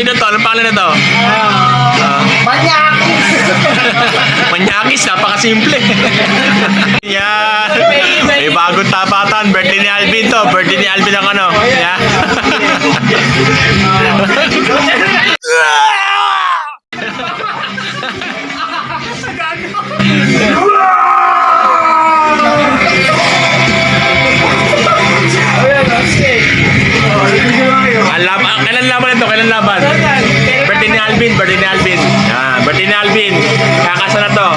Sino to? Anong pangalan na to? Manyakis! Manyakis, napakasimple. Yan. May bagong tapatan. Birthday ni Alvin to. Birthday ni Alvin ang ano. Yan. Kailan laban ito? Kailan laban? Birthday ni Alvin. Birthday ni Alvin. Yan. Birthday ni Alvin. Kakasa na to.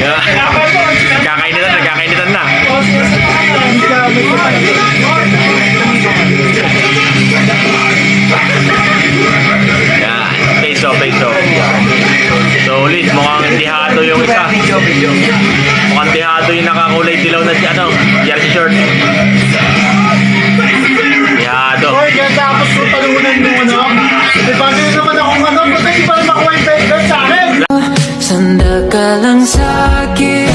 Yan. Nagkakainitan na. Yan. Peso. So ulit, mukhang tihado yung isa. Mukhang tihado yung nakakulay dilaw na jersey shirt. Tihado. Hoy, tapos ko talunan mo ano? Di ba din naman akong ano? Ba't hindi pa rin makuha yung bed sa akin? Sanda ka lang sa'kin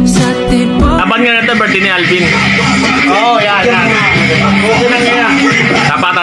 sa tipa. Tapan nga na ito, birthday ni Alvin. Oo, yan. Buti na nga. Tapat